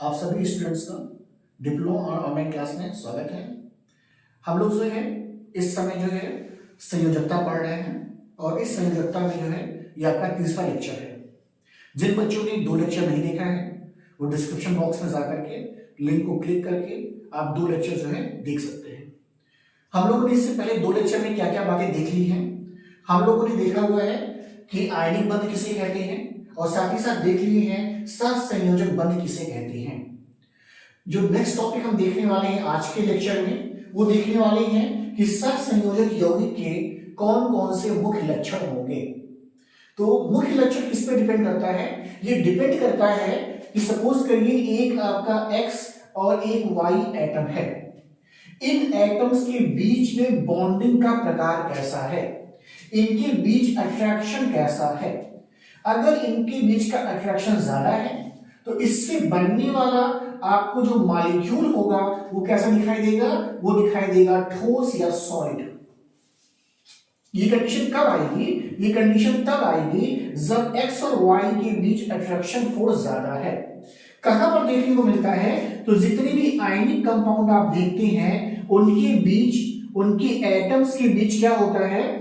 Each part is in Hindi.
आप सभी स्टूडेंट्स का डिप्लोमा और ऑनलाइन क्लास में स्वागत है। हम लोग जो है इस समय जो है संयोजकता पढ़ रहे हैं और इस संयोजकता में जो है ये आपका तीसरा लेक्चर है। जिन बच्चों ने 2 लेक्चर नहीं देखा है वो डिस्क्रिप्शन बॉक्स में जाकर के लिंक को क्लिक करके आप 2 लेक्चर जो है देख सकते हैं। हम लोगों ने इससे पहले 2 लेक्चर में क्या क्या बातें देख ली हैं। हम लोगों ने देखा हुआ है कि आयनिक बंध किसे कहते हैं और साथ ही साथ देख लिए हैं सहसंयोजक बंध किसे कहते हैं। जो नेक्स्ट टॉपिक हम देखने वाले हैं आज के लेक्चर में वो देखने वाले हैं कि सहसंयोजक यौगिक के कौन कौन से मुख्य लक्षण होंगे। तो मुख्य लक्षण किस पे डिपेंड करता है? ये डिपेंड करता है कि सपोज करिए एक आपका X और एक Y एटम है। इन एटम्स के बीच में बॉन्डिंग का प्रकार कैसा है, इनके बीच अट्रैक्शन कैसा है। अगर इनके बीच का अट्रैक्शन ज्यादा है तो इससे बनने वाला आपको जो मॉलिक्यूल होगा वो कैसा दिखाई देगा? वो दिखाई देगा ठोस या सॉलिड। ये कंडीशन कब आएगी? ये कंडीशन तब आएगी जब x और y के बीच अट्रैक्शन फोर्स ज्यादा है। कहां पर देखने को मिलता है? तो जितने भी आयनिक कंपाउंड आप देखते हैं उनके बीच, उनके एटम्स के बीच क्या होता है?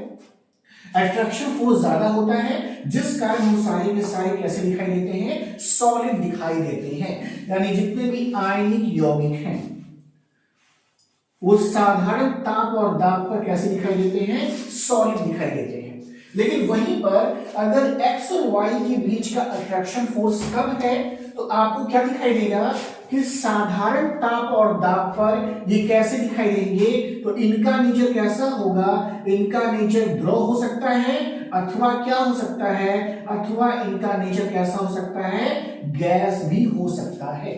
अट्रैक्शन फोर्स ज्यादा होता है, जिस कारण वो सारे के सारे कैसे दिखाई देते हैं? सॉलिड दिखाई देते हैं। यानी जितने भी आयनिक यौगिक हैं वो साधारण ताप और दाब पर कैसे दिखाई देते हैं? सॉलिड दिखाई देते हैं। लेकिन वहीं पर अगर x और y के बीच का अट्रैक्शन फोर्स कम है तो आपको क्या दिखाई देगा कि साधारण ताप और दाब पर ये कैसे दिखाई देंगे? तो इनका नेचर कैसा होगा? इनका नेचर द्रव हो सकता है अथवा क्या हो सकता है? अथवा इनका नेचर कैसा हो सकता है? गैस भी हो सकता है।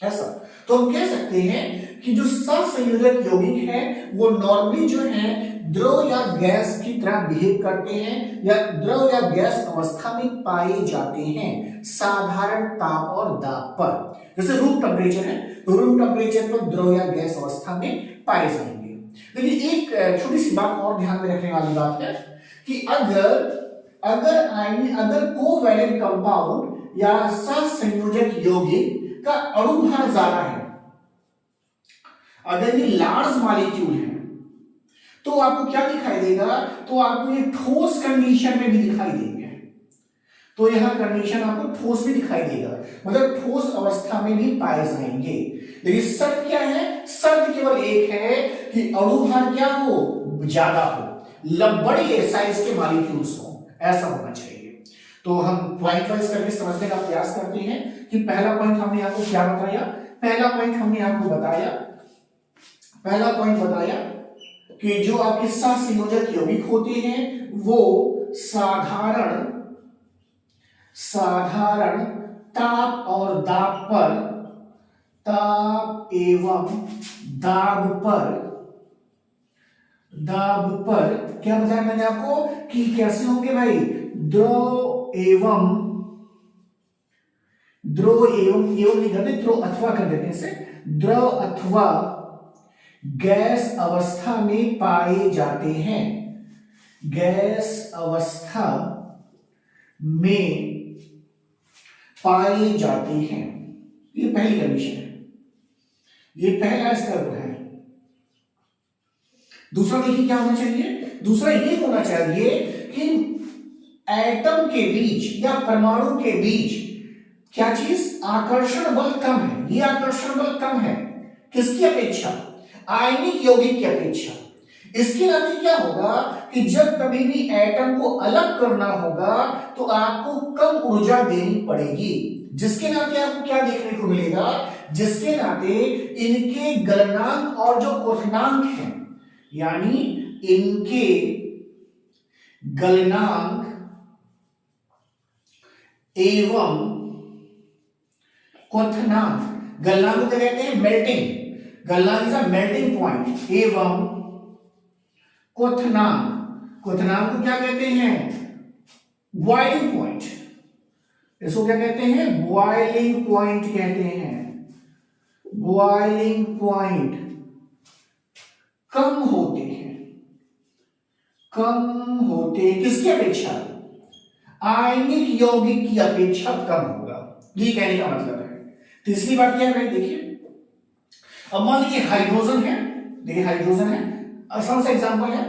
ऐसा तो हम कह सकते हैं कि जो सहसंयोजक यौगिक है वो नॉर्मली जो है द्रव या गैस की तरह बिहेव करते हैं या द्रव या गैस अवस्था में पाए जाते हैं साधारण ताप और दाब पर। जैसे रूम टेम्परेचर है तो रूम टेम्परेचर पर द्रव या गैस अवस्था में पाए जाएंगे। लेकिन एक छोटी सी बात और ध्यान में रखने वाली बात है कि अगर कोवैलेंट कंपाउंड या सहसंयोजक यौगिक का अणुभार ज्यादा है, अगर ये लार्ज मॉलिक्यूल है तो आपको क्या दिखाई देगा? तो आपको ये ठोस कंडीशन में भी दिखाई देंगे। तो यहां कंडीशन आपको ठोस भी दिखाई देगा, मतलब ठोस अवस्था में भी पाए जाएंगे। लेकिन शर्त क्या है? शर्त केवल एक है कि अणुभार क्या हो? ज्यादा हो, बड़े साइज के मॉलिक्यूल्स हो, ऐसा होना चाहिए। तो हम पॉइंट वाइज करके समझने का प्रयास करते हैं कि पहला पॉइंट हमने आपको क्या बताया? पहला पॉइंट बताया कि जो आपके सहसंयोजक यौगिक होते हैं वो साधारण ताप और ताप एवं दाब पर क्या बताया मैंने आपको कि कैसे होंगे भाई? द्रव एवं नहीं करते, द्रव अथवा कर देने से द्रव अथवा गैस अवस्था में पाए जाते हैं। गैस अवस्था में पाए जाते हैं, ये पहली कंडीशन है, ये पहला स्तर है। दूसरा देखिए क्या होना चाहिए? दूसरा ये होना चाहिए कि एटम के बीच या परमाणु के बीच क्या चीज? आकर्षण बल कम है। ये आकर्षण बल कम है किसकी अपेक्षा? आयनिक यौगिक की अपेक्षा। इसके नाते क्या होगा कि जब कभी भी एटम को अलग करना होगा तो आपको कम ऊर्जा देनी पड़ेगी, जिसके नाते आपको क्या देखने को मिलेगा? जिसके नाते इनके गलनांक और जो क्वथनांक है, यानी इनके गलनांक एवं क्वथनांक, गलनांक को कहते हैं मेल्टिंग, गलनांक इज अ मेल्टिंग पॉइंट, एवं क्वथनांक को क्या कहते हैं? Boiling point. इसको क्या कहते हैं? बॉइलिंग पॉइंट कहते हैं। बॉइलिंग पॉइंट कम होते हैं किसकी अपेक्षा? आयनिक यौगिक की अपेक्षा कम होगा, ये कहने का मतलब है। तीसरी बात क्या है भाई, देखिए अब मान लीजिए हाइड्रोजन है, देखिए हाइड्रोजन है, आसान सा एग्जांपल है।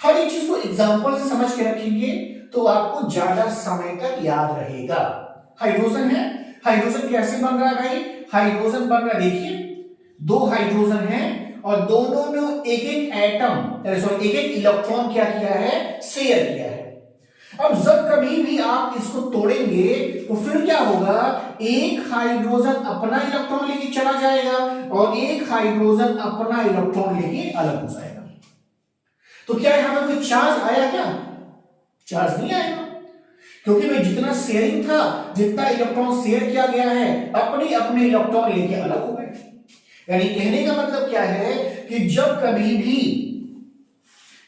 हर एक चीज को एग्जांपल से समझ के रखेंगे तो आपको ज्यादा समय तक याद रहेगा। हाइड्रोजन है, हाइड्रोजन कैसे बन रहा है भाई, हाइड्रोजन बन रहा है, देखिए दो हाइड्रोजन है और दोनों ने एक एक एटम सॉरी एक एक इलेक्ट्रॉन क्या किया है, शेयर किया है। अब जब कभी भी आप इसको तोड़ेंगे तो फिर क्या होगा, एक हाइड्रोजन अपना इलेक्ट्रॉन लेके चला जाएगा और एक हाइड्रोजन अपना इलेक्ट्रॉन लेके अलग हो जाएगा। तो क्या यहां पर कोई चार्ज आया, क्या चार्ज नहीं आएगा, क्योंकि भाई जितना शेयरिंग था, जितना इलेक्ट्रॉन शेयर किया गया है, अपने अपने इलेक्ट्रॉन लेके अलग हो गए। यानी कहने का मतलब क्या है कि जब कभी भी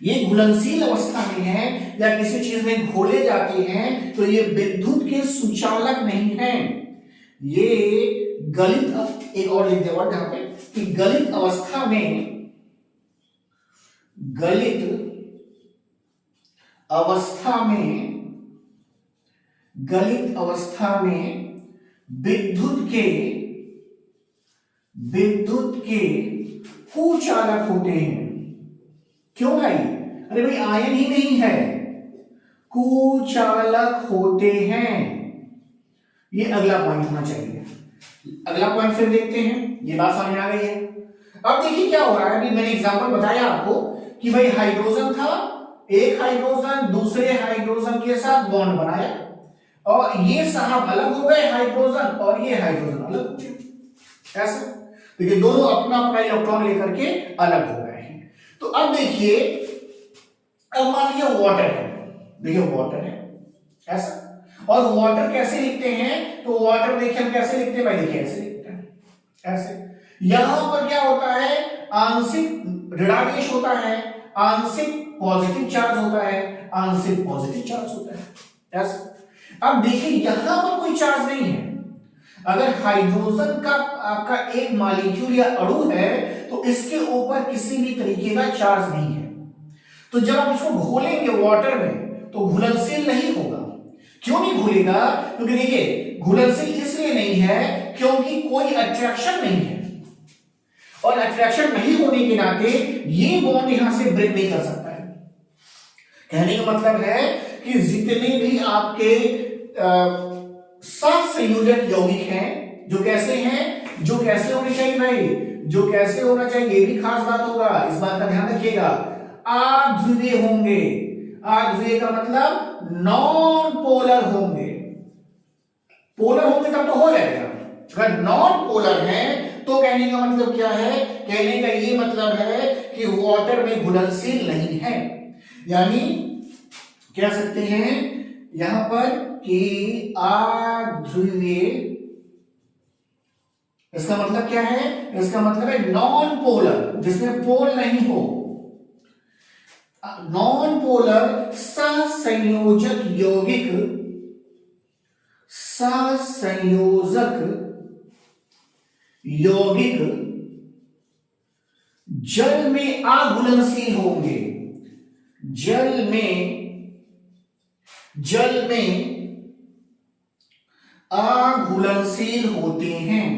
ये घुलनशील अवस्था में है या किसी चीज में घोले जाते हैं तो ये विद्युत के सुचालक नहीं है, ये गलित, एक और लिख दे वर्ड यहां पे कि गलित अवस्था में, गलित अवस्था में, गलित अवस्था में विद्युत के कुचालक होते हैं। क्यों भाई, अरे भाई आयन ही नहीं है, कुचालक होते हैं। ये अगला पॉइंट होना चाहिए। अगला पॉइंट फिर देखते हैं, ये बात समझ में आ गई है। अब देखिए क्या हो रहा है, अभी मैंने एग्जांपल बताया आपको कि भाई हाइड्रोजन था, एक हाइड्रोजन दूसरे हाइड्रोजन के साथ बॉन्ड बनाया और ये साहब अलग हो गए हाइड्रोजन और ये हाइड्रोजन अलग हो गए, ऐसा। तो ये दोनों अपना अपना इलेक्ट्रॉन लेकर के अलग हो गए हैं। तो अब देखिए, अब मान लीजिए वाटर है, देखिए वाटर है ऐसा, और वाटर कैसे लिखते हैं, तो वाटर देखिए हम कैसे लिखते हैं भाई, देखिए ऐसे लिखते हैं ऐसे। यहां पर क्या होता है, आंशिक ऋणावेश होता है, आंशिक पॉजिटिव चार्ज होता है, आंशिक पॉजिटिव चार्ज होता है ऐसा। अब देखिए यहां पर कोई चार्ज नहीं है, अगर हाइड्रोजन का आपका एक मॉलिक्यूल या अणु है तो इसके ऊपर किसी भी तरीके का चार्ज नहीं है। तो जब आप इसको घोलेंगे वाटर में तो घुलनशील नहीं होगा। क्यों नहीं घुलेगा, क्योंकि देखिए घुलनशील इसलिए नहीं है क्योंकि कोई अट्रैक्शन नहीं है, और अट्रैक्शन नहीं होने के नाते ये बॉन्ड यहां से ब्रेक नहीं कर सकता है। कहने का मतलब है कि जितने भी आपके सात संयोजक यौगिक हैं, जो कैसे हैं, जो कैसे होने चाहिए भाई, जो कैसे होना चाहिए, ये भी खास बात होगा, इस बात का ध्यान रखिएगा, अध्रुवीय होंगे। अध्रुवीय का मतलब नॉन पोलर होंगे, पोलर होंगे तब तो हो जाएगा, अगर नॉन पोलर है तो कहने का मतलब क्या है, कहने का ये मतलब है कि वाटर में घुलनशील नहीं है। यानी कह सकते हैं यहां पर कि अध्रुवीय, इसका मतलब क्या है, इसका मतलब है नॉन पोलर, जिसमें पोल नहीं हो, नॉन पोलर सहसंयोजक यौगिक, सहसंयोजक यौगिक जल में अघुलनशील होंगे, जल में अघुलनशील होते हैं,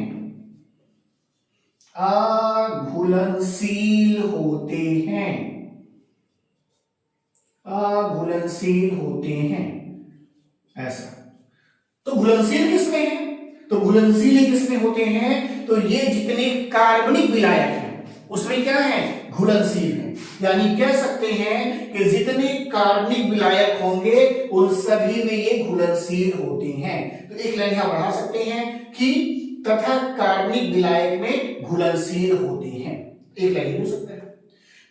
अघुलनशील होते हैं, अघुलनशील होते हैं ऐसा। तो घुलनशील किसमें है, तो घुलनशील किसमें होते हैं, तो ये जितने कार्बनिक विलायक हैं उसमें क्या है, घुलनशील है। यानी कह सकते हैं कि जितने कार्बनिक विलायक होंगे उन सभी में ये घुलनशील होते हैं। तो एक लाइन यहां बढ़ा सकते हैं कि तथा कार्बनिक विलायक में घुलनशील होते हैं, एक लाइन हो सकता है।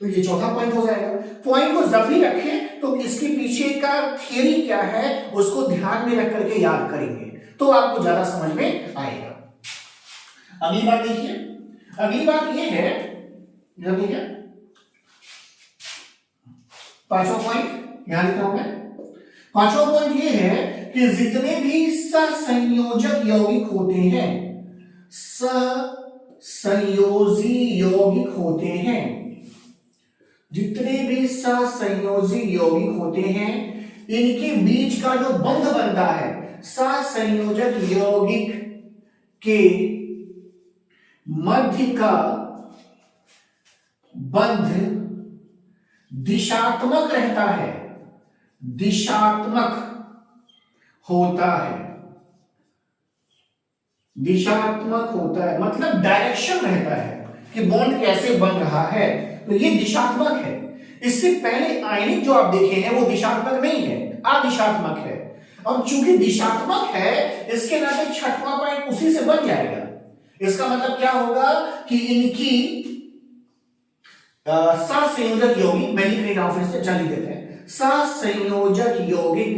तो ये चौथा पॉइंट हो जाएगा। पॉइंट को जब भी रखें तो इसके पीछे का थियरी क्या है उसको ध्यान में रख करके याद करेंगे तो आपको ज्यादा समझ में आएगा। अगली बात देखिए, अगली बात ये है, देखिए पांचवा पॉइंट यहां लिखा हूं मैं। पांचवा पॉइंट ये है कि जितने भी सहसंयोजक यौगिक होते हैं, सहसंयोजी यौगिक होते हैं, जितने भी सहसंयोजी यौगिक होते हैं इनके बीच का जो बंध बनता है, सहसंयोजक यौगिक के मध्य का बंध दिशात्मक रहता है, दिशात्मक होता है, दिशात्मक होता है मतलब डायरेक्शन रहता है कि बॉन्ड कैसे बन रहा है, तो ये दिशात्मक है। इससे पहले आयनिक जो आप देखे हैं वो दिशात्मक नहीं है, अदिशात्मक है। अब चूंकि दिशात्मक है, इसके नाते छठवां पॉइंट उसी से बन जाएगा। इसका मतलब क्या होगा कि इनकी सहसंयोजक यौगिक, मैं लिख रहा हूं फिर से, चल देते हैं, सहसंयोजक यौगिक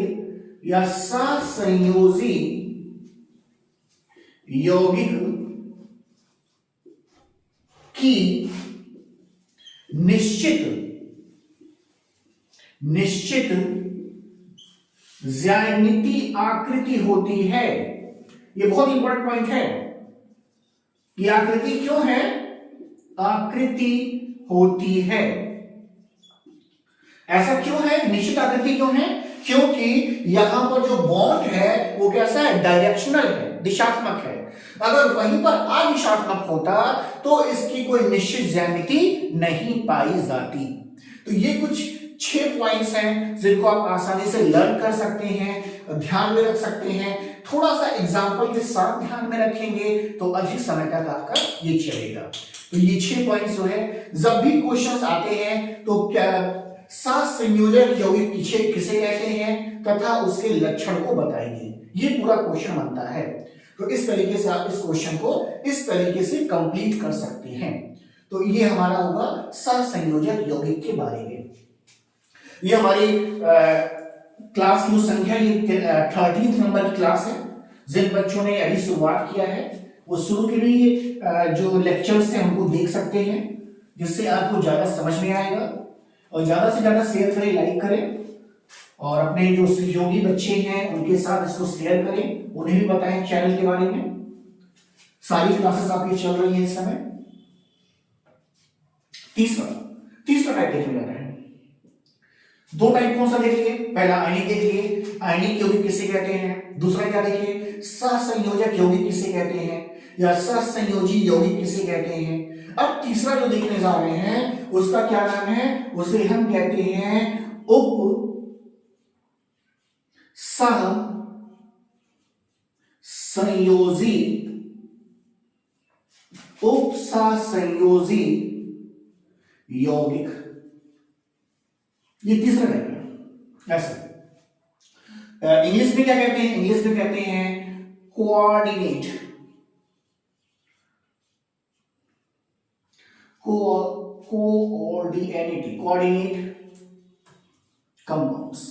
या सहसंयोजी यौगिक की निश्चित ज्यामिति आकृति होती है। यह बहुत इंपॉर्टेंट पॉइंट है। यह आकृति क्यों है? आकृति होती है। ऐसा क्यों है? निश्चित आकृति क्यों है? क्योंकि यहां पर जो बॉन्ड है वो कैसा है? डायरेक्शनल है, दिशात्मक है। अगर वहीं पर अदिशात्मक होता तो इसकी कोई निश्चित ज्यामिति नहीं पाई जाती। तो ये कुछ 6 पॉइंट्स हैं जिनको आप आसानी से लर्न कर सकते हैं, ध्यान में रख सकते हैं। थोड़ा सा एग्जांपल के साथ ध्यान में रखेंगे तो अधिक समय तक आपका ये चलेगा। तो ये 6 पॉइंट्स जो है, जब भी क्वेश्चंस आते हैं तो क्या सहसंयोजक यौगिक किसे कहते हैं तथा उसके लक्षण को बताइए, ये पूरा क्वेश्चन बनता है। तो इस तरीके से आप इस क्वेश्चन को इस तरीके से कंप्लीट कर सकते हैं। तो ये हमारा होगा सहसंयोजक यौगिक के बारे में। ये हमारी क्लास की संख्या, ये 13th नंबर की क्लास है। जिन बच्चों ने अभी शुरुआत किया है वो शुरू के लिए जो लेक्चर्स हैं हमको देख सकते हैं, जिससे आपको ज्यादा समझ में आएगा। और ज्यादा से ज्यादा शेयर करें, लाइक करें, और अपने जो सहयोगी बच्चे हैं उनके साथ इसको शेयर करें, उन्हें भी बताएं चैनल के बारे में। सारी क्लासेस आपकी चल रही है इस समय। तीसरा टाइप देखने जाता है। 2 टाइप कौन सा देख लिए? पहला आयनिक देख लिए, आयनिक यौगिक किसे कहते हैं। दूसरा क्या देखिए? सहसंयोजक यौगिक किसे कहते हैं या सहसंयोजी यौगिक किसे कहते हैं। अब तीसरा जो देखने जा रहे हैं उसका क्या नाम है? उसे हम कहते हैं उप सह संयोजी, उप सहसंयोजी यौगिक। ये तीसरा टाइप है। ऐसा इंग्लिश में क्या कहते हैं? इंग्लिश में कहते हैं कोऑर्डिनेट, कोऑर्डिनेट कंपाउंड्स।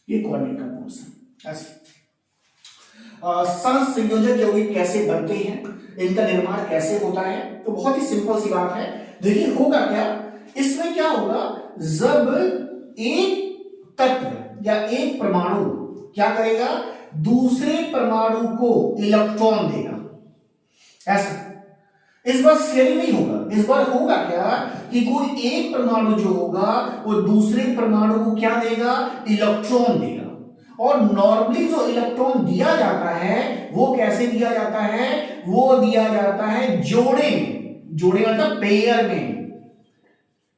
ये कोऑर्डिनेट कंपाउंड्स हैं। ऐसे सहसंयोजक यौगिक कैसे बनते हैं, इनका निर्माण कैसे होता है? तो बहुत ही सिंपल सी बात है। देखिए होगा क्या, इसमें क्या होगा, जब एक तत्व या एक परमाणु क्या करेगा, दूसरे परमाणु को इलेक्ट्रॉन देगा। ऐसा इस बार शेयरिंग नहीं होगा। इस बार होगा क्या कि कोई एक परमाणु जो होगा वो दूसरे परमाणु को क्या देगा, इलेक्ट्रॉन देगा। और नॉर्मली जो इलेक्ट्रॉन दिया जाता है वो कैसे दिया जाता है, वो दिया जाता है जोड़े में। जोड़े मतलब पेयर में।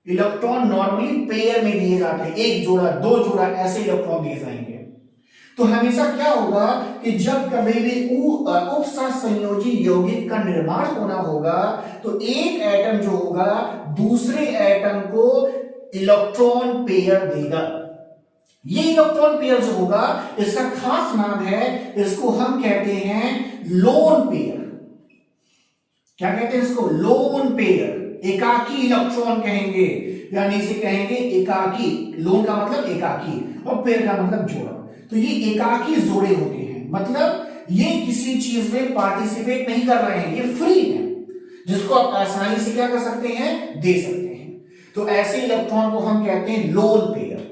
इलेक्ट्रॉन नॉर्मली पेयर में दिए जाते हैं, एक जोड़ा, 2 जोड़ा, ऐसे इलेक्ट्रॉन दिए जाएंगे। तो हमेशा क्या होगा कि जब कभी भी उपसहसंयोजी यौगिक का निर्माण होना होगा तो एक एटम जो होगा दूसरे एटम को इलेक्ट्रॉन पेयर देगा। ये इलेक्ट्रॉन पेयर जो होगा इसका खास नाम है, इसको हम कहते हैं लोन पेयर। क्या कहते हैं इसको? Lone pair. एकाकी इलेक्ट्रॉन कहेंगे, यानी इसे कहेंगे एकाकी। लोन का मतलब एकाकी और पेयर का मतलब जोड़ा। तो ये एकाकी जोड़े होते हैं, मतलब ये किसी चीज में पार्टिसिपेट नहीं कर रहे हैं, ये फ्री है, जिसको आप आसानी से क्या कर सकते हैं, दे सकते हैं। तो ऐसे इलेक्ट्रॉन को हम कहते हैं लोन पेयर।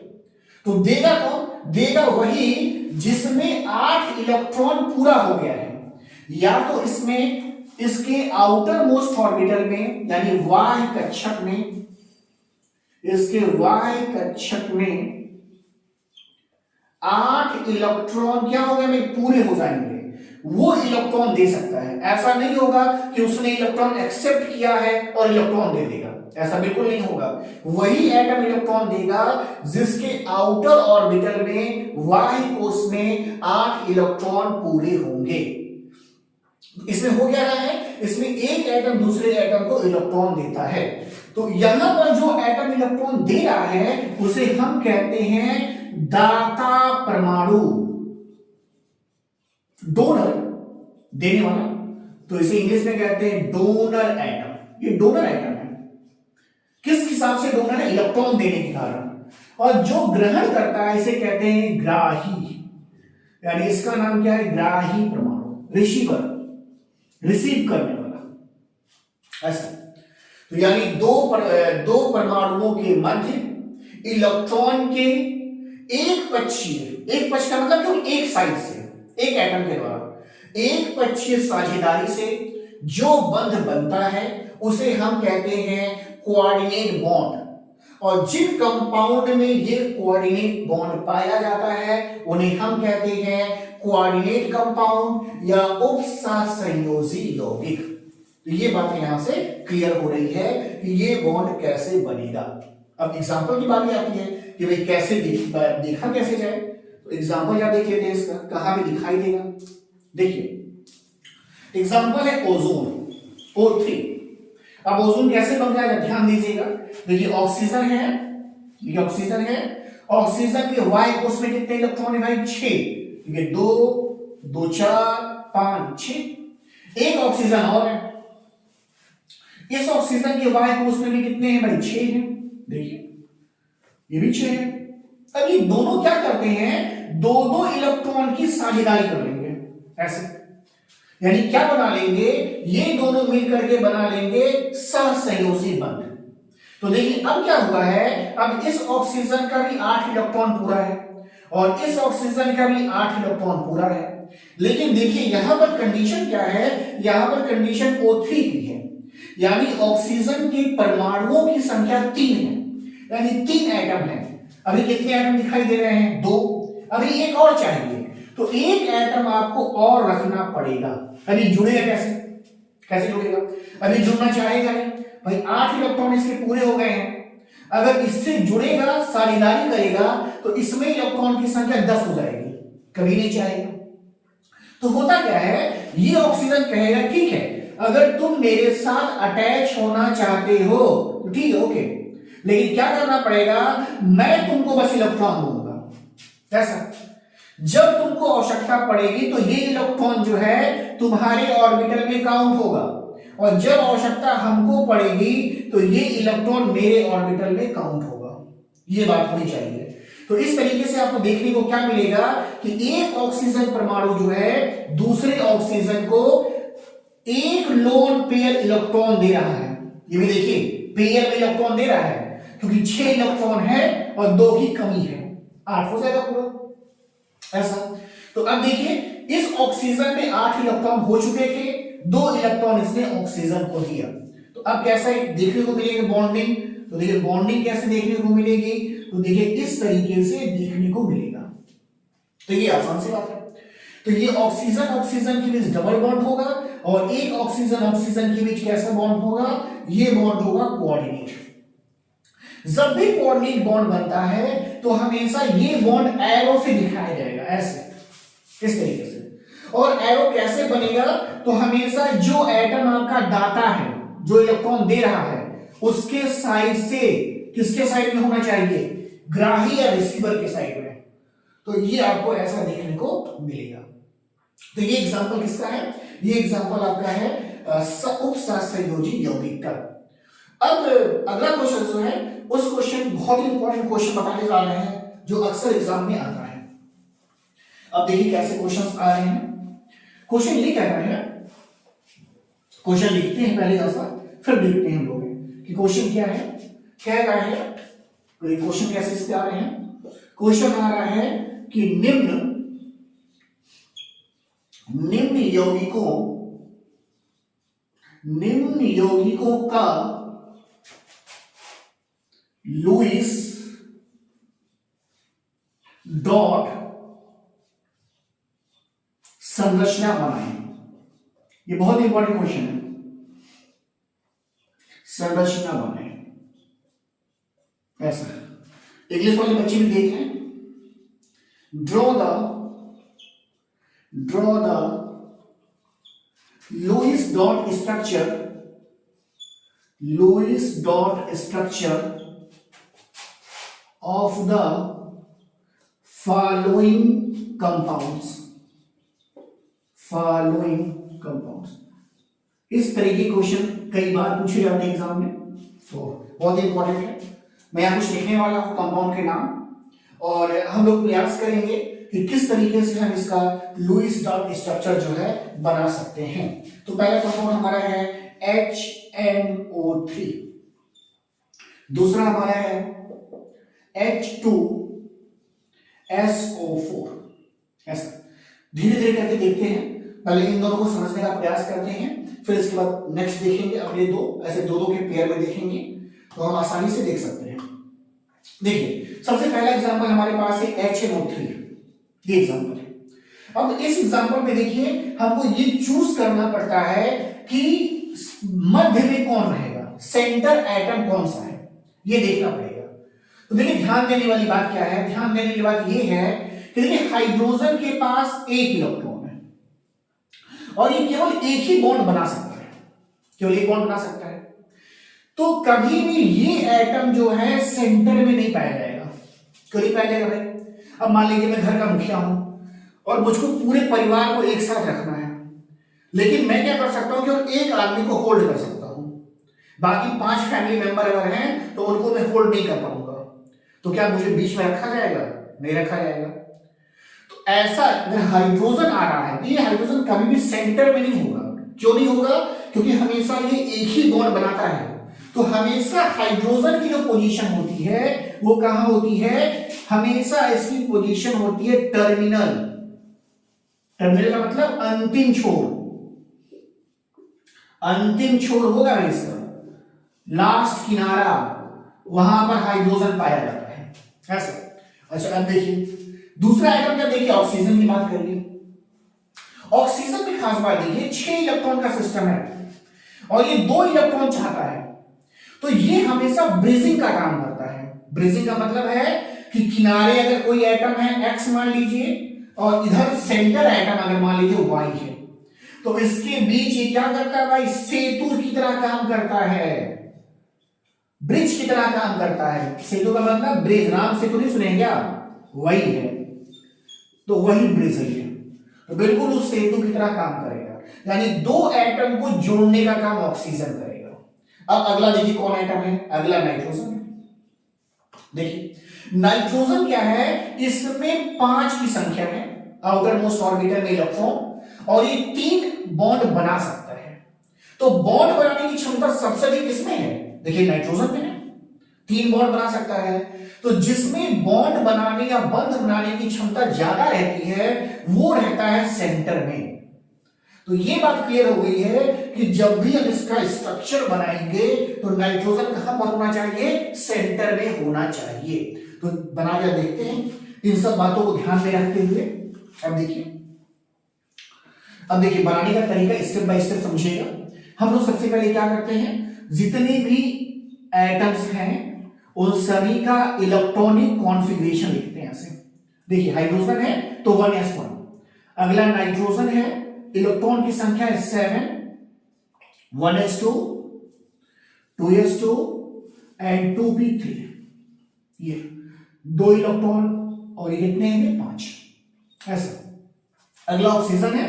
तो देगा कौन? देगा वही जिसमें 8 इलेक्ट्रॉन पूरा हो गया है, या तो इसमें इसके आउटर मोस्ट ऑर्बिटल में यानी वाह्य कक्षक में, इसके वाह्य कक्षक में 8 इलेक्ट्रॉन क्या हो गए, पूरे हो जाएंगे। वो इलेक्ट्रॉन दे सकता है। ऐसा नहीं होगा कि उसने इलेक्ट्रॉन एक्सेप्ट किया है और इलेक्ट्रॉन दे देगा, ऐसा बिल्कुल नहीं होगा। वही एटम इलेक्ट्रॉन देगा जिसके आउटर ऑर्बिटल में बाह्य कोश में 8 इलेक्ट्रॉन पूरे होंगे। इसमें हो क्या रहा है, इसमें एक एटम दूसरे एटम को इलेक्ट्रॉन देता है। तो यहां पर जो एटम इलेक्ट्रॉन दे रहा है उसे हम कहते हैं दाता परमाणु, डोनर, देने वाला। तो इसे इंग्लिश में कहते हैं डोनर एटम। ये डोनर एटम है। किस हिसाब से डोनर है, इलेक्ट्रॉन देने के कारण। और जो ग्रहण करता है इसे कहते हैं ग्राही, यानी इसका नाम क्या है, ग्राही परमाणु, रिसीवर, रिसीव करने वाला, ऐसा। तो यानी दो परमाणुओं के मध्य इलेक्ट्रॉन के एक पक्ष का मतलब केवल एक साइड से, एक एटम के द्वारा एक पक्षीय साझेदारी से जो बंध बनता है उसे हम कहते हैं कोऑर्डिनेट बॉन्ड। और जिन कंपाउंड में ये कोऑर्डिनेट बॉन्ड पाया जाता है उन्हें हम कहते हैं कोऑर्डिनेट कंपाउंड या उपसहसंयोजी यौगिक। तो ये बात यहां से क्लियर हो रही है कि ये बॉन्ड कैसे बनेगा। अब एग्जांपल की बात आती है कि भाई कैसे देखा कैसे जाए। तो एग्जांपल क्या देख लेते हैं इसका, कहां पे दिखाई देगा। देखिए एग्जांपल है ओजोन, O3। अब ओजोन कैसे बन जाएगा, ध्यान दीजिएगा। देखिए ऑक्सीजन है, ये ऑक्सीजन है। ऑक्सीजन के वाई कोश में कितने इलेक्ट्रॉन है भाई, 6। ये 2 2 4 5 6। एक ऑक्सीजन और है, इस ऑक्सीजन के वाई कोश में भी कितने हैं भाई, 6 हैं। देखिए ये भी 6 है। अब ये दोनों क्या करते हैं, दो दो इलेक्ट्रॉन की साझेदारी कर लेंगे ऐसे, यानी क्या बना लेंगे, ये दोनों मिलकर के बना लेंगे सहसंयोजी बंध। तो देखिए अब क्या हुआ है, अब इस ऑक्सीजन का भी 8 इलेक्ट्रॉन पूरा है और इस ऑक्सीजन का भी 8 इलेक्ट्रॉन पूरा है। लेकिन देखिए यहां पर कंडीशन क्या है, यहां पर कंडीशन O3 की है, यानी ऑक्सीजन के परमाणुओं की संख्या 3 है, यानी 3 एटम है। अभी कितने एटम दिखाई दे रहे हैं, 2। अभी एक और चाहिए, तो एक एटम आपको और रखना पड़ेगा। अभी जुड़ेगा कैसे, कैसे जुड़ेगा, अभी जुड़ना चाहेगा नहीं भाई, 8 इलेक्ट्रॉन इसके पूरे हो गए हैं। अगर इससे जुड़ेगा, साझेदारी करेगा, तो इसमें इलेक्ट्रॉन की संख्या 10 हो जाएगी, कभी नहीं चाहेगा। तो होता क्या है, ये ऑक्सीजन कहेगा ठीक है, अगर तुम मेरे साथ अटैच होना चाहते हो तो ठीक है, ओके, लेकिन क्या करना पड़ेगा, मैं तुमको बस इलेक्ट्रॉन दूंगा। कैसा, जब तुमको आवश्यकता पड़ेगी तो ये इलेक्ट्रॉन जो है तुम्हारे ऑर्बिटल में काउंट होगा, और जब आवश्यकता हमको पड़ेगी तो ये इलेक्ट्रॉन मेरे ऑर्बिटल में काउंट होगा। ये बात होनी चाहिए। तो इस तरीके से आपको देखने को क्या मिलेगा कि एक ऑक्सीजन परमाणु जो है दूसरे ऑक्सीजन को एक लोन पेयर इलेक्ट्रॉन दे रहा है। ये भी देखिए पेयर में इलेक्ट्रॉन दे रहा है, क्योंकि 6 इलेक्ट्रॉन है और 2 की कमी है, 8 हो जाएगा पूरा ऐसा। तो अब देखिए इस ऑक्सीजन में 8 इलेक्ट्रॉन हो चुके थे, 2 इलेक्ट्रॉन इसने ऑक्सीजन को दिया। तो अब कैसा देखने को मिलेगी बॉन्डिंग, तो देखिए बॉन्डिंग कैसे देखने को मिलेगी, तो देखिए इस तरीके से देखने को मिलेगा। तो ये आसान सी बात है। तो ये ऑक्सीजन ऑक्सीजन के बीच डबल बॉन्ड होगा, और एक ऑक्सीजन ऑक्सीजन के बीच कैसा बॉन्ड होगा, ये बॉन्ड होगा कोऑर्डिनेट। जब भी कोऑर्डिनेट बॉन्ड बनता है तो हमेशा ये बॉन्ड एरो से दिखाया जाएगा, ऐसे इस तरीके से। और एरो कैसे बनेगा, तो हमेशा जो एटम आपका दाता है, जो इलेक्ट्रॉन दे रहा है, उसके साइड से, किसके साइड में होना चाहिए, ग्राही या रिसीवर के साइड में। तो ये आपको ऐसा देखने को मिलेगा। तो ये एग्जांपल किसका है, ये एग्जांपल आपका है उपसहसंयोजी यौगिक का। अब अगला क्वेश्चन जो है, उस क्वेश्चन बहुत ही इंपॉर्टेंट क्वेश्चन बताने जा रहे हैं जो अक्सर एग्जाम में आता है। अब देखिए कैसे क्वेश्चंस आ रहे हैं। क्वेश्चन ये कह रहे हैं, क्वेश्चन लिखते हैं पहले ऐसा, फिर देखते हैं हम लोग कि क्वेश्चन क्या है, कह रहा है। तो ये क्वेश्चन कैसे इसके आ रहे हैं, क्वेश्चन आ रहा है कि निम्न यौगिकों का लुईस डॉट संरचना बनाएं। ये बहुत इंपॉर्टेंट क्वेश्चन है। संरचना बनाएं, ऐसा इंग्लिश वाले बच्चे भी देख लें। Draw the Lewis dot structure of the following compounds. इस तरह के क्वेश्चन कई बार पूछे जाते हैं एग्जाम में, तो बहुत इंपॉर्टेंट है। मैं यहां कुछ लिखने वाला हूं कंपाउंड के नाम, और हम लोग प्रयास करेंगे कि किस तरीके से हम इसका लुईस डॉट स्ट्रक्चर जो है बना सकते हैं। तो पहला कंपाउंड हमारा है HNO3, दूसरा हमारा है H2SO4। ऐसा धीरे धीरे करके देखते हैं, पहले इन दोनों को समझने का प्रयास करते हैं, फिर इसके बाद नेक्स्ट देखेंगे अपने दो, ऐसे दो के पेयर में देखेंगे तो हम आसानी से देख सकते हैं। देखिए सबसे पहला एग्जांपल हमारे पास है HNO3, ये एग्जांपल है। अब इस एग्जांपल में देखिए हमको ये चूज करना पड़ता है कि मध्य में कौन रहेगा, सेंटर एटम कौन सा है, ये देखना पड़ेगा। तो देखिए ध्यान देने वाली बात क्या है, ध्यान देने वाली बात ये है कि देखिए हाइड्रोजन के पास एक इलेक्ट्रॉन है और ये केवल एक ही बॉन्ड बना सकता है, केवल एक बॉन्ड बना सकता है। तो कभी भी ये एटम जो है सेंटर में नहीं पाया जाएगा। क्यों नहीं पाया जाएगा भाई? अब मान लीजिए मैं घर का मुखिया हूं और मुझको पूरे परिवार को एक साथ रखना है, लेकिन मैं क्या कर सकता हूं, केवल एक आदमी को होल्ड कर सकता हूं, बाकी 5 फैमिली मेंबर अगर हैं तो उनको मैं होल्ड नहीं कर पाऊंगा। तो क्या मुझे बीच में रखा जाएगा? नहीं रखा जाएगा। तो ऐसा अगर हाइड्रोजन आ रहा है तो ये हाइड्रोजन कभी भी सेंटर में नहीं होगा। क्यों नहीं होगा? क्योंकि हमेशा ये एक ही बॉन्ड बनाता है। तो हमेशा हाइड्रोजन की जो पोजीशन होती है वो कहां होती है? हमेशा इसकी पोजीशन होती है टर्मिनल। टर्मिनल का मतलब अंतिम छोर, अंतिम छोर होगा इसका, लास्ट किनारा, वहां पर हाइड्रोजन पाया जाता है ऐसा। अच्छा अब देखिए दूसरा आइटम क्या, देखिए ऑक्सीजन की बात करिए। ऑक्सीजन में खास बात देखिए 6 इलेक्ट्रॉन का सिस्टम है और ये 2 इलेक्ट्रॉन चाहता है, तो ये हमेशा ब्रिजिंग का काम करता है। ब्रिजिंग का मतलब है कि किनारे अगर कोई एटम है x मान लीजिए और इधर सेंटर एटम अगर मान लीजिए y है, तो इसके बीच ये क्या करता है भाई? सेतु की तरह काम करता है, ब्रिज की तरह काम करता है। सेतु का मतलब ब्रिज, राम सेतु नहीं सुने क्या? वही है, तो वही ब्रिज है। तो बिल्कुल उस सेतु की तरह काम करेगा, यानी 2 एटम को जोड़ने का काम ऑक्सीजन करेगा। अब अगला देखिए कौन एटम है, अगला नाइट्रोजन है। देखिए नाइट्रोजन क्या है, इसमें 5 की संख्या है आउटर मोस्ट ऑर्बिटल में इलेक्ट्रॉन, और ये 3 बॉन्ड बना सकता है। तो बॉन्ड बनाने की क्षमता सबसे अधिक किसमें है? देखिए नाइट्रोजन में है, 3 बॉन्ड बना सकता है। तो जिसमें बॉन्ड बनाने या बंध बनाने की क्षमता ज्यादा रहती है वो रहता है सेंटर में। तो ये बात क्लियर हो गई है कि जब भी हम इसका स्ट्रक्चर बनाएंगे तो नाइट्रोजन कहां पर होना चाहिए? सेंटर में होना चाहिए। तो बना कर देखते हैं इन सब बातों को ध्यान में रखते हुए। अब देखिए बनाने का तरीका स्टेप बाय स्टेप समझिएगा। हम लोग सबसे पहले क्या करते हैं, जितने भी एटम्स हैं उन सभी का इलेक्ट्रॉनिक कॉन्फ़िगरेशन लिखते हैं ऐसे। देखिए हाइड्रोजन है तो 1s1, अगला नाइट्रोजन है, इलेक्ट्रॉन की संख्या है 7, 1s2, 2s2 एंड 2p3, ये 2 इलेक्ट्रॉन, और ये कितने हैं? 5 ऐसा। अगला ऑक्सीजन है,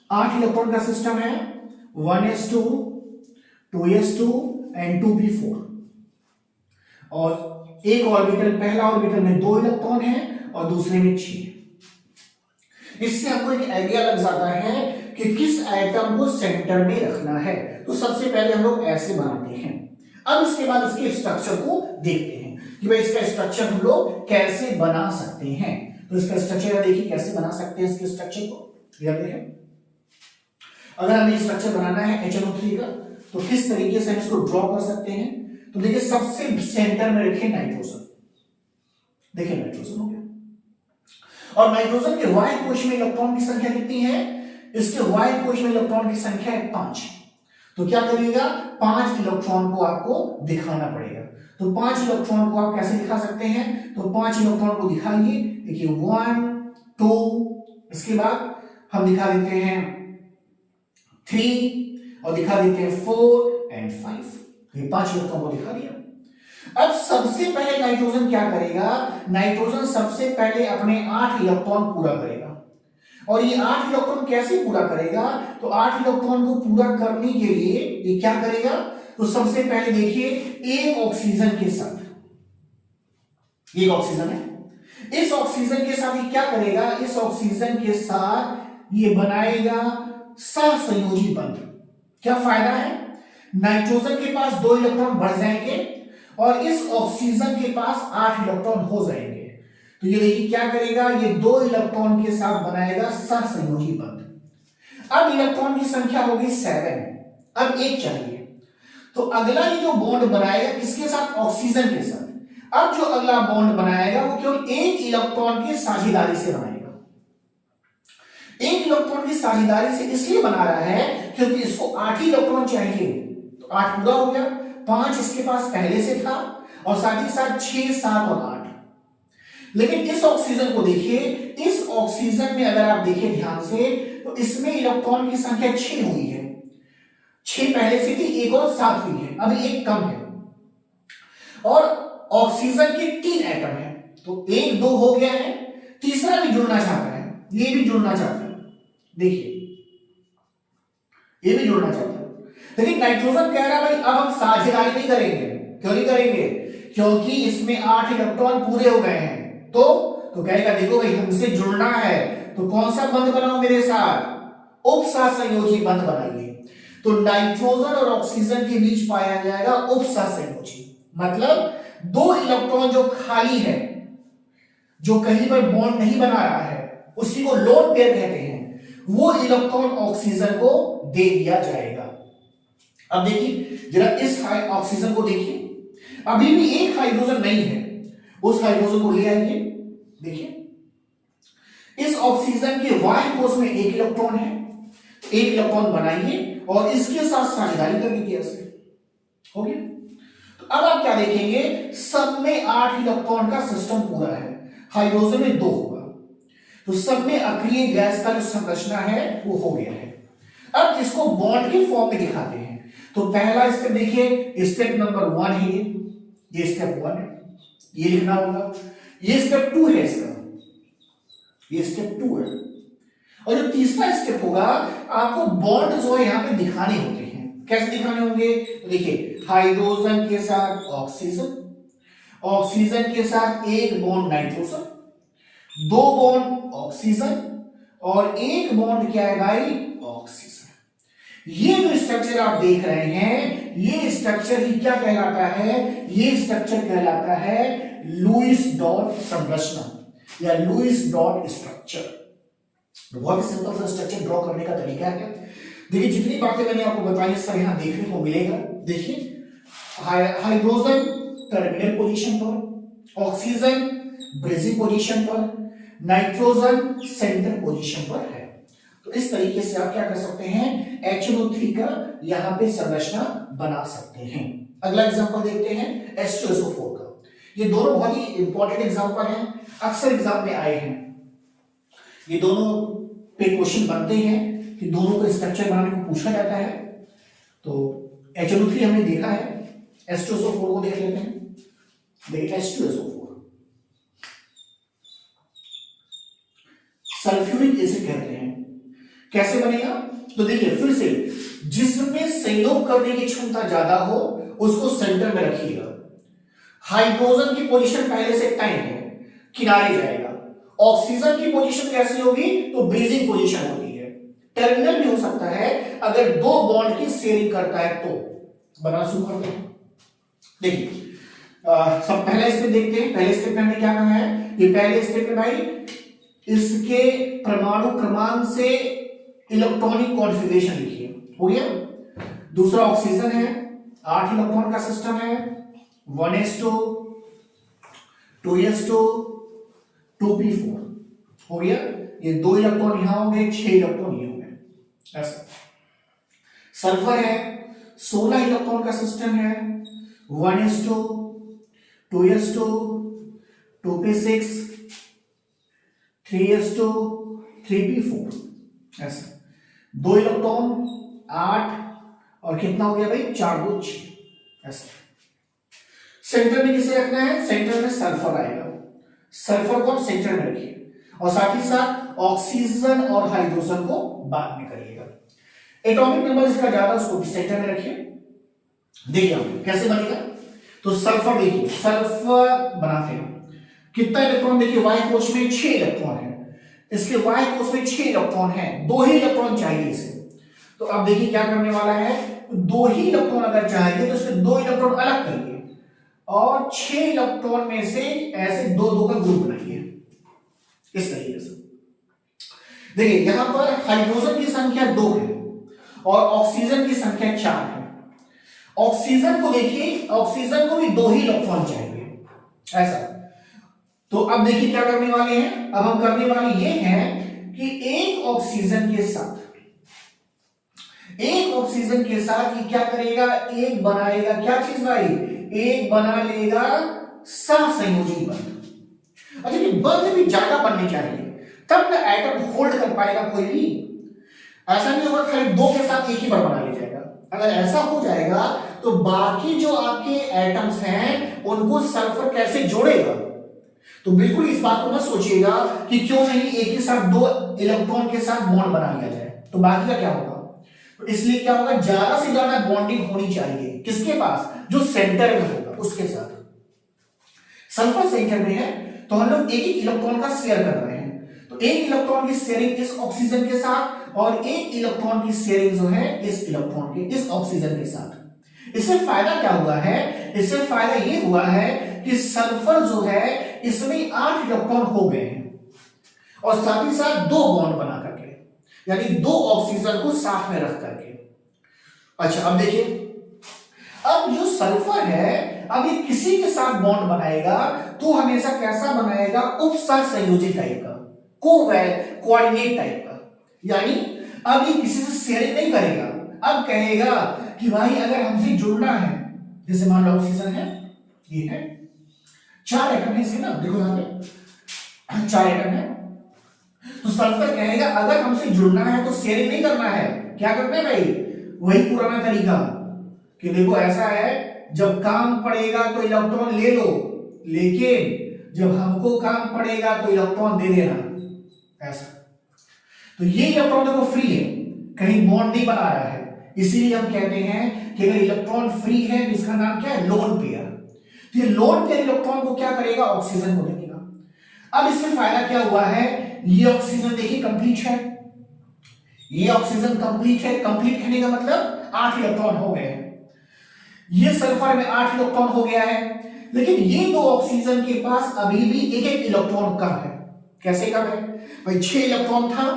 8 इलेक्ट्रॉन का सिस्टम है, 1s2, 2s2 एंड 2p4, और एक ऑर्बिटल, पहला ऑर्बिटल में 2 इलेक्ट्रॉन है और दूसरे में 6। इससे आपको एक आइडिया लग जाता है कि किस एटम को सेंटर में रखना है। तो सबसे पहले हम लोग ऐसे बनाते हैं। अब इसके बाद इसके स्ट्रक्चर को देखते हैं कि भाई इसका स्ट्रक्चर हम लोग कैसे बना सकते हैं। तो इसका स्ट्रक्चर देखिए कैसे बना सकते हैं इसके स्ट्रक्चर को। याद रखें, अगर हमें स्ट्रक्चर बनाना है HNO3 का तो किस तरीके से हम इसको ड्रॉ कर सकते हैं। तो देखिए सबसे सेंटर में रखें नाइट्रोजन। देखिए नाइट्रोजन हो गया, और नाइट्रोजन के वाई कोश में इलेक्ट्रॉन की संख्या कितनी है? इसके वाई कोश में इलेक्ट्रॉन की संख्या है 5। तो क्या करिएगा, 5 इलेक्ट्रॉन को आपको दिखाना पड़ेगा। तो 5 इलेक्ट्रॉन को आप कैसे दिखा सकते हैं? तो 5 इलेक्ट्रॉन को दिखाइए, देखिए 1 2, इसके बाद हम दिखा देते हैं 3 और दिखा देते हैं 4 एंड 5। ये 5 इलेक्ट्रॉन को दिखा दिया। अब सबसे पहले नाइट्रोजन क्या करेगा? नाइट्रोजन सबसे पहले अपने 8 इलेक्ट्रॉन पूरा करेगा। और ये 8 इलेक्ट्रॉन कैसे पूरा करेगा? तो 8 इलेक्ट्रॉन को पूरा करने के लिए ये क्या करेगा? तो सबसे पहले देखिए, एक ऑक्सीजन के साथ, ये ऑक्सीजन है, इस ऑक्सीजन के साथ ये क्या करेगा? इस ऑक्सीजन के साथ ये बनाएगा सहसंयोजी बंध। क्या फायदा है? नाइट्रोजन के पास 2 इलेक्ट्रॉन बढ़ जाएंगे और इस ऑक्सीजन के पास 8 इलेक्ट्रॉन हो जाएंगे। तो ये देखिए क्या करेगा, ये 2 इलेक्ट्रॉन के साथ बनाएगा सहसंयोजी बंध। अब इलेक्ट्रॉन की संख्या होगी 7, अब एक चाहिए। तो अगला ये जो बॉन्ड बनाएगा किसके साथ? ऑक्सीजन के साथ। अब जो अगला बॉन्ड बनाएगा वो केवल एक इलेक्ट्रॉन की साझेदारी से बनाएगा। एक इलेक्ट्रॉन की साझेदारी से इसलिए बना रहा है क्योंकि इसको 8 ही इलेक्ट्रॉन चाहिए। तो 8 पूरा हो गया, 5 इसके पास पहले से था और साथ ही साथ 6 7 और 8। लेकिन इस ऑक्सीजन को देखिए, इस ऑक्सीजन में अगर आप देखिए ध्यान से तो इसमें इलेक्ट्रॉन की संख्या 6 हुई है। 6 पहले से थी, एक और 7 हुई है, अभी एक कम है। और ऑक्सीजन के 3 एटम है, तो 1 2 हो गया है, तीसरा भी जुड़ना चाहता है, ये भी जुड़ना चाहता है। देखिए ये भी जुड़ना चाहता है, लेकिन नाइट्रोजन कह रहा है भाई अब हम साझेदारी नहीं करेंगे। क्यों नहीं करेंगे? क्योंकि इसमें 8 इलेक्ट्रॉन पूरे हो गए हैं। तो कहेगा देखो भाई हमसे जुड़ना है, तो कौन सा बंध बनाओ मेरे साथ? उपसहसंयोजी बंध बनाइए। तो नाइट्रोजन और ऑक्सीजन के बीच पाया जाएगा उपसहसंयोजी, मतलब 2 इलेक्ट्रॉन जो खाली है, जो कहीं पर बॉन्ड नहीं बना रहा है, उसी को लोन पेयर कहते हैं, वो इलेक्ट्रॉन ऑक्सीजन को दे दिया जाएगा। अब देखिए जरा इस ऑक्सीजन को देखिए, अभी भी एक हाइड्रोजन नहीं है, उस हाइड्रोजन को ले आइए। देखिए इस ऑक्सीजन के वाई कोश में 1 इलेक्ट्रॉन है, 1 इलेक्ट्रॉन बनाइए और इसके साथ साझेदारी कर दीजिए, ऐसे हो गया। तो अब आप क्या देखेंगे, सब में 8 इलेक्ट्रॉन का सिस्टम पूरा है, हाइड्रोजन में 2 होगा, तो सब में अक्रिय गैस का जो संरचना है वो हो गया है। अब इसको बॉन्ड के फॉर्म में दिखाते हैं। तो पहला स्टेप देखिए, स्टेप नंबर 1 है, ये स्टेप 1 है, ये लिखना होगा। ये स्टेप 2 है इसका, ये स्टेप 2 है। और जो तीसरा स्टेप होगा, आपको बॉन्ड जो है यहां पे दिखाने होते हैं। कैसे दिखाने होंगे? तो देखिए हाइड्रोजन के साथ ऑक्सीजन, ऑक्सीजन के साथ 1 बॉन्ड नाइट्रोजन, 2 बॉन्ड ऑक्सीजन और 1 बॉन्ड क्या है भाई? ऑक्सीजन। ये जो स्ट्रक्चर आप देख रहे हैं, ये स्ट्रक्चर ही क्या कहलाता है? ये स्ट्रक्चर कहलाता है लुईस डॉट संरचना या लुईस डॉट स्ट्रक्चर। बहुत ही सिंपल सा स्ट्रक्चर ड्रॉ करने का तरीका है। देखिए जितनी बातें मैंने आपको बताई सब यहां देखने को मिलेगा। देखिए हाइड्रोजन टर्मिनल पोजीशन पर, ऑक्सीजन ब्रिजिंग पोजीशन पर, नाइट्रोजन सेंटर पोजीशन पर है। तो इस तरीके से आप क्या कर सकते हैं, HNO3 का यहां पे संरचना बना सकते हैं। अगला एग्जांपल देखते हैं H2SO4 का। ये दोनों बहुत ही इंपॉर्टेंट एग्जांपल हैं, अक्सर एग्जाम में आए हैं। ये दोनों पे क्वेश्चन बनते हैं कि दोनों का स्ट्रक्चर बनाने को पूछा जाता है। तो HNO3 हमने देखा है, H2SO4 को देख लेते हैं। देखिए H2SO4 सल्फ्यूरिक एसिड कहते हैं। कैसे बनेगा? तो देखिए फिर से, जिसमें संयोग करने की क्षमता ज्यादा हो उसको सेंटर में रखिएगा। हाइड्रोजन की पोजीशन पहले से तय है, किनारे जाएगा। ऑक्सीजन की पोजीशन कैसी होगी? तो ब्रीजिंग पोजीशन होती है। टर्मिनल भी हो सकता है, अगर 2 बॉन्ड की शेयरिंग करता है तो। बना शुरू करते हैं। देखिए सब पहला स्टेप देखते हैं। पहले स्टेप में हमने क्या कहा है? ये पहले स्टेप में भाई इसके परमाणु क्रमांक से इलेक्ट्रॉनिक कॉन्फ़िगरेशन लिखिए, हो गया। दूसरा ऑक्सीजन है, 8 इलेक्ट्रॉन का सिस्टम है, 1s2 2s2 2p4, हो गया, ये 2 इलेक्ट्रॉन यहां होंगे, 6 इलेक्ट्रॉन ये होंगे ऐसा। सल्फर है 16 इलेक्ट्रॉन का सिस्टम है, 1s2 2s2 2p6 3s2 3p4 ऐसा। 2 इलेक्ट्रॉन 8 और कितना हो गया भाई 4 2 6 ऐसा। सेंटर में किसे रखना है, सेंटर में सल्फर आएगा, सल्फर को सेंटर में रखिए और साथ ही साथ ऑक्सीजन और हाइड्रोजन को बाद में करिएगा। एटॉमिक नंबर इसका ज्यादा, उसको भी सेंटर में रखिए। देखिए कैसे बनेगा, तो सल्फर देखिए, सल्फर बनाते हैं कितना इलेक्ट्रॉन, देखिए वाई कोश में 6 इलेक्ट्रॉन है, इसके वाई कोश में 6 इलेक्ट्रॉन है, 2 ही इलेक्ट्रॉन चाहिए इसे। तो अब देखिए क्या करने वाला है, 2 ही इलेक्ट्रॉन अगर चाहिए तो इसके 2 इलेक्ट्रॉन अलग करिए और 6 इलेक्ट्रॉन में से ऐसे 2 का ग्रुप बनाइए इस तरीके से। देखिए यहां पर हाइड्रोजन की संख्या 2 है और ऑक्सीजन की संख्या 4 है। ऑक्सीजन को देखिए, ऑक्सीजन को भी 2 ही इलेक्ट्रॉन चाहिए ऐसा। तो अब देखिए क्या करने वाले हैं, अब हम करने वाले ये हैं कि एक ऑक्सीजन के साथ ये क्या करेगा, एक बनाएगा, क्या चीज भाई, एक बना लेगा सहसंयोजी बंध। अच्छा ये बंध भी ज्यादा बनने चाहिए तब ना एटम होल्ड कर पाएगा कोई भी, ऐसा नहीं होगा खाली 2 के साथ एक ही बार बना ले जाएगा। अगर ऐसा हो जाएगा तो बाकी जो आपके एटम्स हैं उनको सल्फर कैसे जोड़ेगा। तो बिल्कुल इस बात को मत सोचिएगा कि क्यों नहीं एक ही साथ 2 इलेक्ट्रॉन के साथ बॉन्ड बना लिया जाए, तो बाकी का क्या होगा। तो इसलिए क्या होगा, ज्यादा से ज्यादा बॉन्डिंग होनी चाहिए किसके पास, जो सेंटर में होगा उसके साथ। सल्फर सेंटर में है तो हम लोग एक ही इलेक्ट्रॉन का शेयर कर रहे हैं, तो एक इलेक्ट्रॉन की शेयरिंग इस ऑक्सीजन के साथ और एक इलेक्ट्रॉन की शेयरिंग जो है इस इलेक्ट्रॉन के इस ऑक्सीजन के साथ। इससे फायदा क्या हुआ है, इससे फायदा ये हुआ है कि सल्फर जो है इसमें 8 इलेक्ट्रॉन हो गए हैं और साथ ही साथ 2 बॉन्ड बना करके, यानी 2 ऑक्सीजन को साथ में रख करके। अच्छा अब देखिए, अब जो सल्फर है अब ये किसी के साथ बॉन्ड बनाएगा तो हमेशा कैसा बनाएगा, उपसहसंयोजी टाइप का, कोऑर्डिनेट टाइप का, यानी अब ये किसी से शेयरिंग नहीं करेगा। अब कहेगा कि भाई अगर हमसे जुड़ना है, जैसे मान लो ऑक्सीजन है, ये है 4 एटम है इसके ना, देखो यहां पे 4 एटम है, तो सल्फर कहेगा अगर हमसे जुड़ना है तो शेयरिंग नहीं करना है, क्या करना है भाई, वही पुराना तरीका कि देखो ऐसा है जब काम पड़ेगा तो इलेक्ट्रॉन ले लो, लेकिन जब हमको काम पड़ेगा तो इलेक्ट्रॉन दे देना ऐसा। तो ये इलेक्ट्रॉन देखो फ्री है, कहीं बॉन्ड नहीं बना रहा है, इसीलिए हम कहते हैं कि अगर इलेक्ट्रॉन फ्री है इसका नाम क्या है, लोन पेयर। तो ये लोन पेयर इलेक्ट्रॉन को क्या करेगा, ऑक्सीजन को देगा। अब इससे फायदा क्या हुआ है, ये ऑक्सीजन देखिए कंप्लीट है, ये ऑक्सीजन कंप्लीट है, कंप्लीट करने का मतलब 8 इलेक्ट्रॉन हो गए हैं, ये सल्फर में 8 इलेक्ट्रॉन हो गया है, लेकिन ये 2 ऑक्सीजन के पास अभी भी एक इलेक्ट्रॉन कम है। कैसे कम है भाई, 6 इलेक्ट्रॉन था,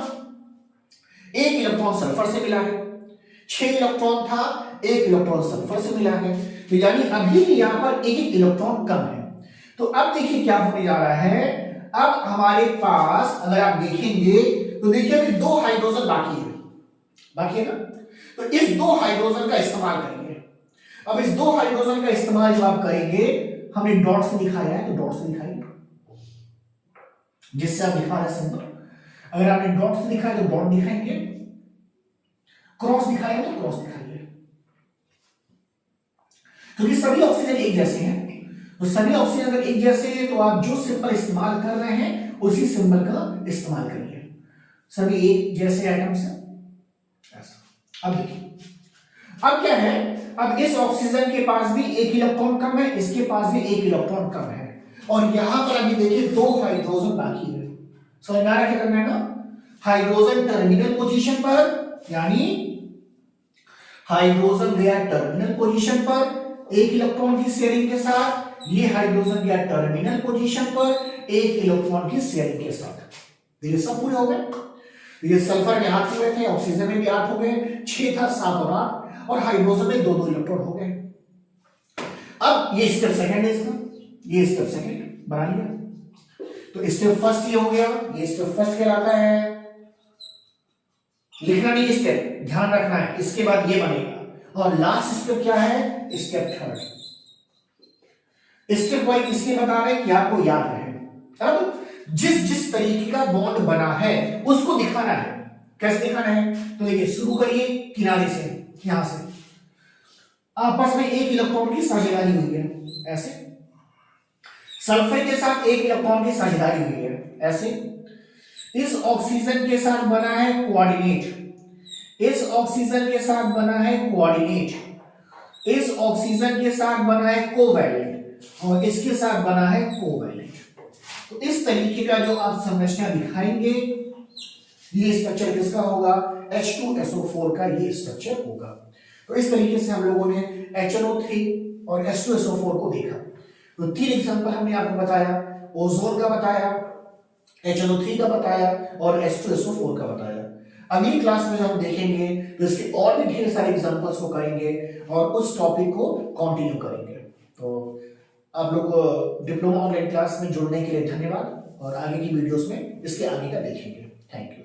1 इलेक्ट्रॉन सल्फर से मिला है, 6 इलेक्ट्रॉन था, 1 इलेक्ट्रॉन सल्फर से मिला है, तो यानी अभी भी यहां पर एक इलेक्ट्रॉन कम है। तो अब देखिए क्या होने जा रहा है, अब हमारे पास अगर आप देखेंगे तो देखिए अभी 2 हाइड्रोजन बाकी है ना, तो इस 2 हाइड्रोजन का इस्तेमाल करेंगे। अब इस 2 हाइड्रोजन का इस्तेमाल जब आप करेंगे, हमने डॉट से दिखाया है तो डॉट से दिखाइए, जिससे आप दिखा रहे सिंबल, अगर आपने डॉट से दिखाया तो डॉट दिखाएंगे, क्रॉस दिखाया तो क्रॉस दिखाइए, क्योंकि सभी ऑक्सीजन एक जैसे हैं। तो सभी ऑक्सीजन अगर एक जैसे हैं तो आप जो सिंबल इस्तेमाल कर रहे हैं उसी सिंबल का इस्तेमाल करिए, सभी एक जैसे आइटम्स हैं ऐसा। अब देखिए अब क्या है, अब इस ऑक्सीजन के पास भी 1 इलेक्ट्रॉन कम है, इसके पास भी 1 इलेक्ट्रॉन कम है, और यहां पर अभी देखिए 2 हाइड्रोजन बाकी है। समझ में आ रहा है क्या करना है ना, हाइड्रोजन टर्मिनल पोजीशन पर, यानी हाइड्रोजन गया टर्मिनल पोजीशन पर 1 इलेक्ट्रॉन की शेयरिंग के साथ, ये हाइड्रोजन गया टर्मिनल पोजीशन पर 1 इलेक्ट्रॉन की शेयरिंग के साथ। ये सब पूरे हो गए। ये सल्फर में 8 हुए थे, ऑक्सीजन में भी 8 हो गए, 6 था, 7 और 8, और हाइड्रोजन में 2 इलेक्ट्रॉन हो गए। अब ये स्टेप सेकंड है इसका, ये स्टेप सेकंड बना लिया। तो स्टेप फर्स्ट ये हो गया, ये स्टेप फर्स्ट कहलाता है। लिखना नहीं स्टेप, ध्यान रखना है, इसके बाद ये बनेगा। और लास्ट स्टेप क्या है, स्टेप थर्ड। स्टेप वाइज इसलिए बता रहे हैं कि आपको याद रहे। अब जिस जिस तरीके का बॉन्ड बना है उसको दिखाना है। कैसे दिखाना है, तो देखिए शुरू करिए किनारे से, यहां से आपस में एक इलेक्ट्रॉन की साझेदारी हुई है, ऐसे सल्फर के साथ एक इलेक्ट्रॉन की साझेदारी हुई है, ऐसे इस ऑक्सीजन के साथ बना है कोऑर्डिनेट, इस ऑक्सीजन के साथ बना है कोऑर्डिनेट, इस ऑक्सीजन के साथ बना है कोवैलेंट और इसके साथ बना है कोवैलेंट। तो इस तरीके का जो आप संरचना दिखाएंगे, ये स्ट्रक्चर किसका होगा, H2SO4 का ये स्ट्रक्चर होगा। तो इस तरीके से हम लोगों ने HNO3 और H2SO4 को देखा। तो 3 एग्जांपल हमने आपको बताया, ओजोन का बताया, HNO3 का बताया और H2SO4 का बताया। अगली क्लास में जब हम देखेंगे तो इसके और भी ढेर सारे एग्जांपल्स को करेंगे और उस टॉपिक को कंटिन्यू करेंगे। तो आप लोग डिप्लोमा ऑनलाइन क्लास में जुड़ने के लिए धन्यवाद और आगे की वीडियोस में इसके आगे का देखेंगे। Thank you.